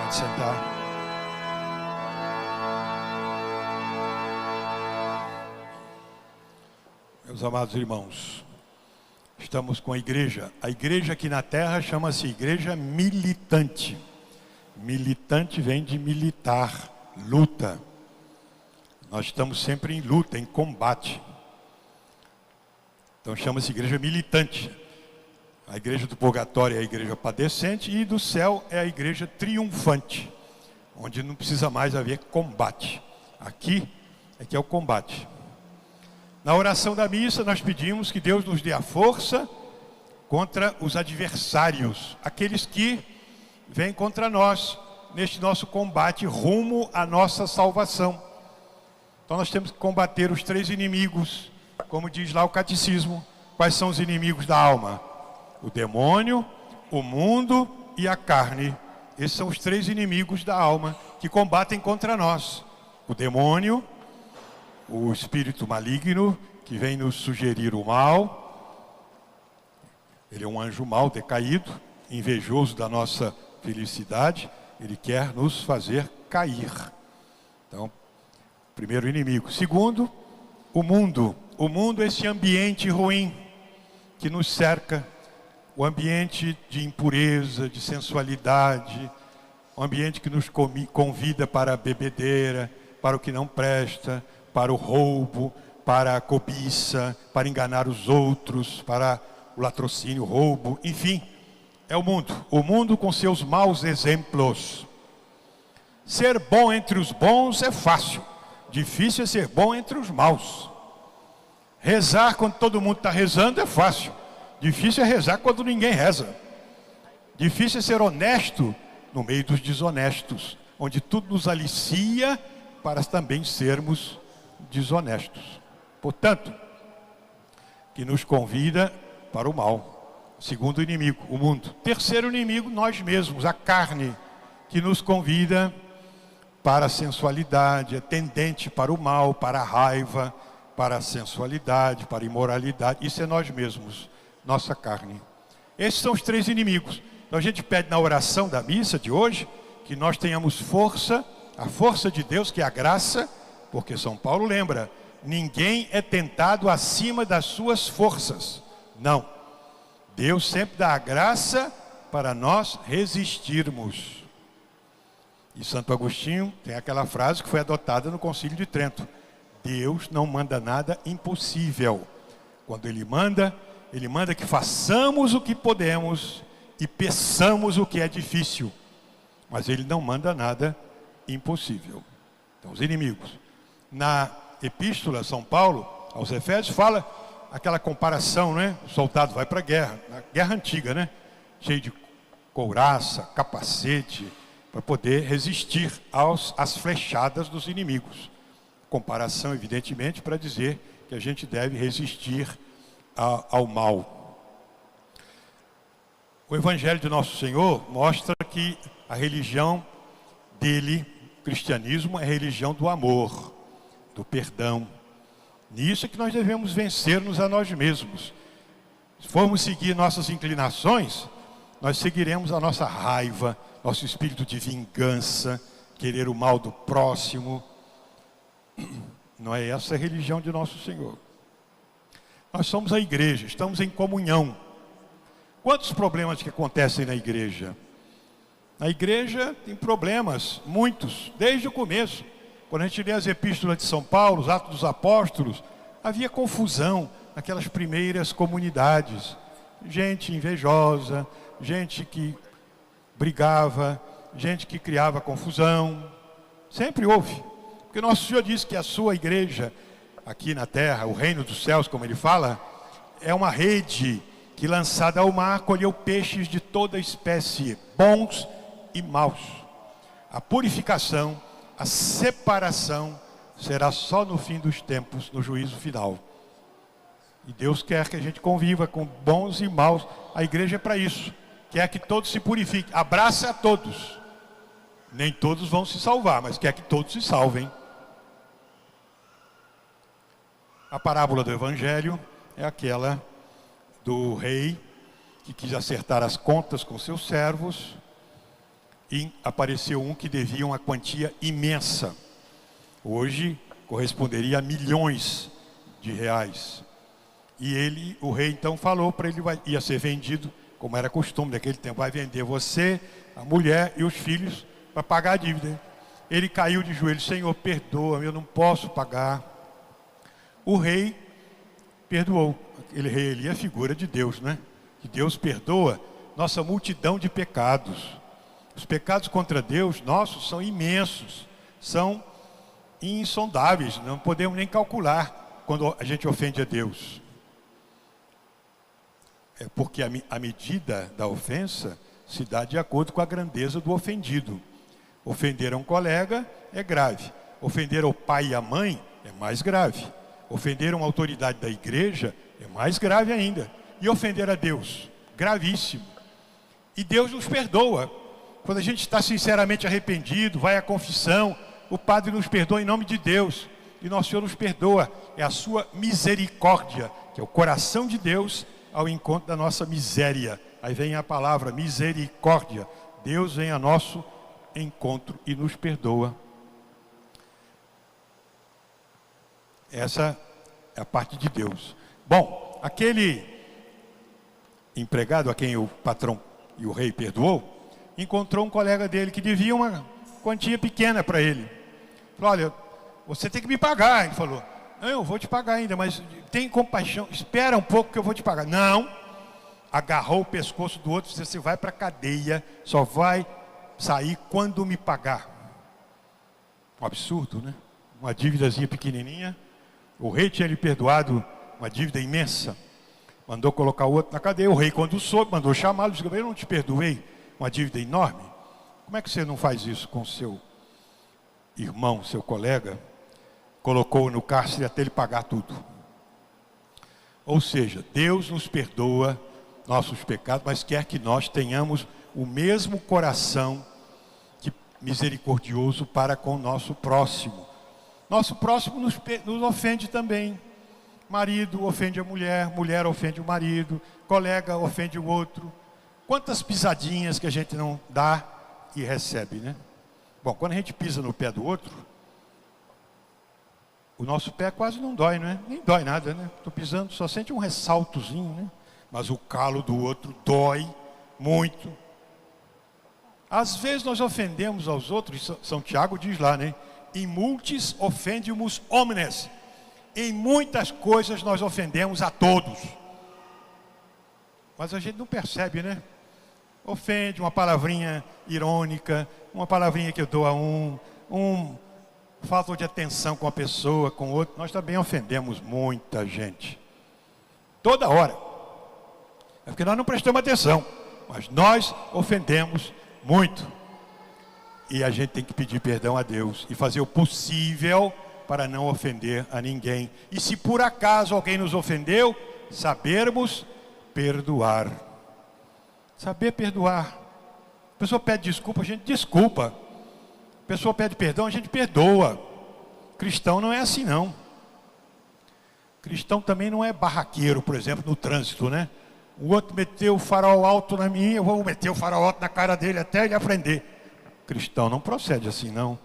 Pode sentar. Meus amados irmãos, estamos com a igreja. A igreja aqui na terra chama-se igreja militante. Militante vem de militar, luta. Nós estamos sempre em luta, em combate. Então chama-se igreja militante. A igreja do purgatório é a igreja padecente e do céu é a igreja triunfante, onde não precisa mais haver combate. Aqui é que é o combate. Na oração da missa nós pedimos que Deus nos dê a força contra os adversários, aqueles que vêm contra nós neste nosso combate rumo à nossa salvação. Então nós temos que combater os 3 inimigos, como diz lá o catecismo. Quais são os inimigos da alma? O demônio, o mundo e a carne. Esses são os 3 inimigos da alma que combatem contra nós. O demônio, o espírito maligno que vem nos sugerir o mal. Ele é um anjo mau, decaído, invejoso da nossa felicidade. Ele quer nos fazer cair. Então, primeiro inimigo. Segundo, o mundo. O mundo é esse ambiente ruim que nos cerca. O ambiente de impureza, de sensualidade. O ambiente que nos convida para a bebedeira, para o que não presta, para o roubo, para a cobiça, para enganar os outros, para o latrocínio, o roubo, enfim, é o mundo com seus maus exemplos. Ser bom entre os bons é fácil, difícil é ser bom entre os maus. Rezar quando todo mundo está rezando é fácil, difícil é rezar quando ninguém reza. Difícil é ser honesto no meio dos desonestos, onde tudo nos alicia para também sermos desonestos. Portanto, que nos convida para o mal. Segundo inimigo, o mundo. Terceiro inimigo, nós mesmos, a carne, que nos convida para a sensualidade, é tendente para o mal, para a raiva, para a sensualidade, para a imoralidade. Isso é nós mesmos, nossa carne. Esses são os 3 inimigos. Então a gente pede na oração da missa de hoje que nós tenhamos força, a força de Deus, que é a graça, porque São Paulo lembra, ninguém é tentado acima das suas forças. Não. Deus sempre dá a graça para nós resistirmos. E Santo Agostinho tem aquela frase que foi adotada no Concílio de Trento. Deus não manda nada impossível. Quando Ele manda que façamos o que podemos e peçamos o que é difícil. Mas Ele não manda nada impossível. Então, os inimigos. Na epístola, São Paulo, aos Efésios, fala aquela comparação, né? O soldado vai para a guerra, na guerra antiga, né? Cheio de couraça, capacete, para poder resistir às flechadas dos inimigos. Comparação, evidentemente, para dizer que a gente deve resistir ao mal. O Evangelho de Nosso Senhor mostra que a religião dele, o cristianismo, é a religião do amor, do perdão. Nisso é que nós devemos vencer-nos a nós mesmos. Se formos seguir nossas inclinações, nós seguiremos a nossa raiva, nosso espírito de vingança, querer o mal do próximo. Não é essa a religião de Nosso Senhor. Nós somos a igreja, estamos em comunhão. Quantos problemas que acontecem na igreja? Na igreja tem problemas, muitos, desde o começo. Quando a gente lê as epístolas de São Paulo, os Atos dos Apóstolos, havia confusão naquelas primeiras comunidades. Gente invejosa, gente que brigava, gente que criava confusão. Sempre houve. Porque Nosso Senhor disse que a sua igreja, aqui na terra, o reino dos céus, como Ele fala, é uma rede que, lançada ao mar, colheu peixes de toda espécie, bons e maus. A purificação, a separação será só no fim dos tempos, no juízo final. E Deus quer que a gente conviva com bons e maus. A igreja é para isso. Quer que todos se purifiquem. Abraça a todos. Nem todos vão se salvar, mas quer que todos se salvem. A parábola do Evangelho é aquela do rei que quis acertar as contas com seus servos. e apareceu um que devia uma quantia imensa. Hoje corresponderia a milhões de reais. E o rei então falou para ele, ia ser vendido, como era costume naquele tempo, vai vender você, a mulher e os filhos para pagar a dívida. Ele caiu de joelhos, Senhor, perdoa-me, eu não posso pagar. O rei perdoou. Aquele rei ali é a figura de Deus, né? Que Deus perdoa nossa multidão de pecados. Os pecados contra Deus, nossos, são imensos, são insondáveis, não podemos nem calcular quando a gente ofende a Deus. É porque a medida da ofensa se dá de acordo com a grandeza do ofendido. Ofender a um colega é grave. Ofender ao pai e à mãe é mais grave. Ofender uma autoridade da igreja é mais grave ainda. E ofender a Deus, gravíssimo. E Deus nos perdoa. Quando a gente está sinceramente arrependido, vai à confissão, o Padre nos perdoa em nome de Deus. E nosso Senhor nos perdoa. É a sua misericórdia, que é o coração de Deus ao encontro da nossa miséria. Aí vem a palavra misericórdia. Deus vem a nosso encontro e nos perdoa. Essa é a parte de Deus. Bom, aquele empregado a quem o patrão e o rei perdoou, encontrou um colega dele que devia uma quantia pequena para ele. Falou, olha, você tem que me pagar. Ele falou, não, eu vou te pagar ainda, mas tem compaixão, espera um pouco que eu vou te pagar. Não, agarrou o pescoço do outro e disse, você vai para a cadeia, só vai sair quando me pagar. Um absurdo, né? Uma dívidazinha pequenininha. O rei tinha lhe perdoado uma dívida imensa. Mandou colocar o outro na cadeia. O rei, quando soube, mandou chamá-lo. Disse, eu não te perdoei uma dívida enorme. Como é que você não faz isso com seu irmão, seu colega? Colocou-o no cárcere até ele pagar tudo. Ou seja, Deus nos perdoa nossos pecados, mas quer que nós tenhamos o mesmo coração misericordioso para com o nosso próximo. Nosso próximo nos ofende também. Marido ofende a mulher, mulher ofende o marido, colega ofende o outro. Quantas pisadinhas que a gente não dá e recebe, né? Bom, quando a gente pisa no pé do outro, o nosso pé quase não dói, não é? Nem dói nada, né? Estou pisando, só sente um ressaltozinho, né? Mas o calo do outro dói muito. Às vezes nós ofendemos aos outros, São Tiago diz lá, né? In multis ofendimus homines. Em muitas coisas nós ofendemos a todos. Mas a gente não percebe, né? Ofende, uma palavrinha irônica, uma palavrinha que eu dou a falta de atenção com a pessoa, com o outro. Nós também ofendemos muita gente. Toda hora. É porque nós não prestamos atenção. Mas nós ofendemos muito. E a gente tem que pedir perdão a Deus e fazer o possível para não ofender a ninguém. E se por acaso alguém nos ofendeu, sabermos perdoar. Saber perdoar. A pessoa pede desculpa, a gente desculpa. A pessoa pede perdão, a gente perdoa. Cristão não é assim, não. Cristão também não é barraqueiro, por exemplo, no trânsito, né? O outro meteu o farol alto na minha, eu vou meter o farol alto na cara dele até ele aprender. Cristão não procede assim, não.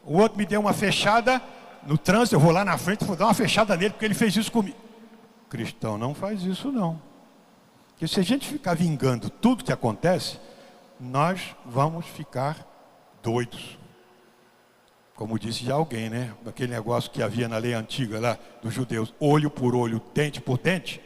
O outro me deu uma fechada no trânsito, eu vou lá na frente e vou dar uma fechada nele porque ele fez isso comigo. Cristão não faz isso, não. Porque se a gente ficar vingando tudo que acontece, nós vamos ficar doidos. Como disse já alguém, né? Aquele negócio que havia na lei antiga lá dos judeus, olho por olho, dente por dente.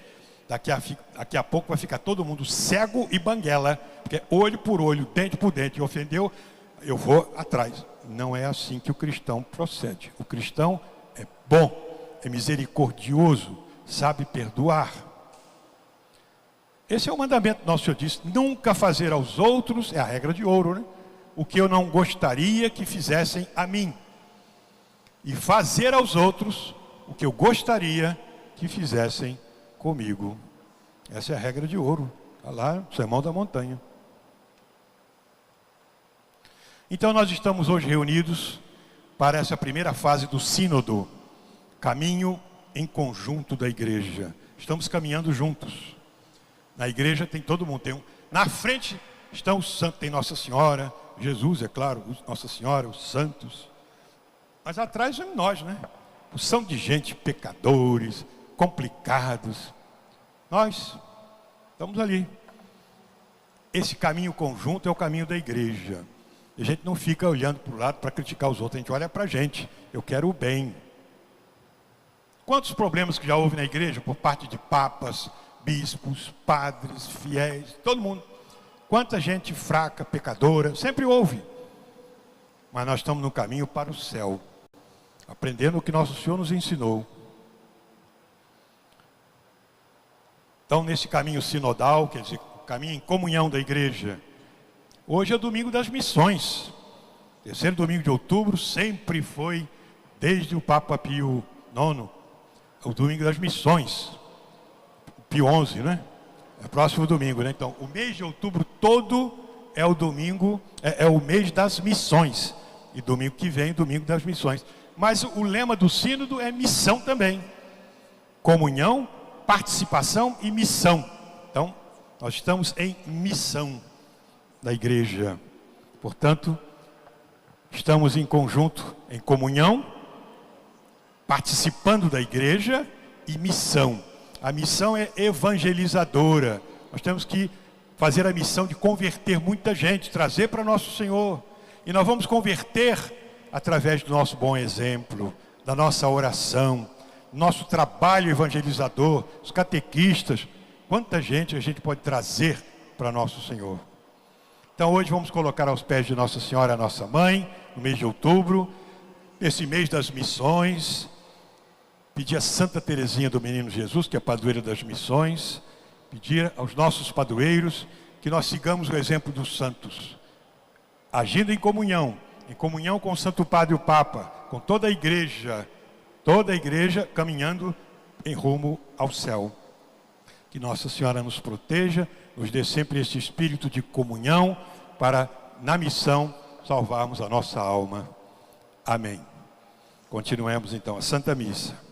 Daqui a pouco vai ficar todo mundo cego e banguela, porque olho por olho, dente por dente, ofendeu, eu vou atrás. Não é assim que o cristão procede. O cristão é bom, é misericordioso, sabe perdoar. Esse é o mandamento, nosso Senhor disse, nunca fazer aos outros, é a regra de ouro, né? O que eu não gostaria que fizessem a mim. E fazer aos outros o que eu gostaria que fizessem comigo. Essa é a regra de ouro. Está lá no Sermão da Montanha. Então nós estamos hoje reunidos para essa primeira fase do sínodo. Caminho em conjunto da igreja. Estamos caminhando juntos. Na igreja tem todo mundo. Na frente estão os santos, tem Nossa Senhora, Jesus, é claro, Nossa Senhora, os santos. Mas atrás vem nós, né? São de gente, pecadores, complicados. Nós estamos ali. Esse caminho conjunto é o caminho da igreja. A gente não fica olhando para o lado para criticar os outros, a gente olha para a gente. Eu quero o bem. Quantos problemas que já houve na igreja por parte de papas, bispos, padres, fiéis, todo mundo. Quanta gente fraca, pecadora, sempre houve. Mas nós estamos no caminho para o céu, aprendendo o que nosso Senhor nos ensinou. Então, nesse caminho sinodal, quer dizer, o caminho em comunhão da igreja, hoje é domingo das missões. Terceiro domingo de outubro sempre foi, desde o Papa Pio IX, o domingo das missões. Pio XI, né? É próximo domingo, né? Então, o mês de outubro todo é o domingo, é o mês das missões. E domingo que vem, domingo das missões. Mas o lema do sínodo é missão também. Comunhão, participação e missão. Então, nós estamos em missão da igreja. Portanto, estamos em conjunto, em comunhão, participando da igreja e missão. A missão é evangelizadora. Nós temos que fazer a missão de converter muita gente, trazer para nosso Senhor. E nós vamos converter através do nosso bom exemplo, da nossa oração, nosso trabalho evangelizador, os catequistas. Quanta gente a gente pode trazer para nosso Senhor. Então hoje vamos colocar aos pés de Nossa Senhora, a nossa mãe, no mês de outubro, nesse mês das missões. Pedir a Santa Teresinha do Menino Jesus, que é a padroeira das missões, pedir aos nossos padroeiros que nós sigamos o exemplo dos santos, agindo em comunhão com o Santo Padre e o Papa, com toda a igreja caminhando em rumo ao céu. Que Nossa Senhora nos proteja, nos dê sempre esse espírito de comunhão para, na missão, salvarmos a nossa alma. Amém. Continuemos então a Santa Missa.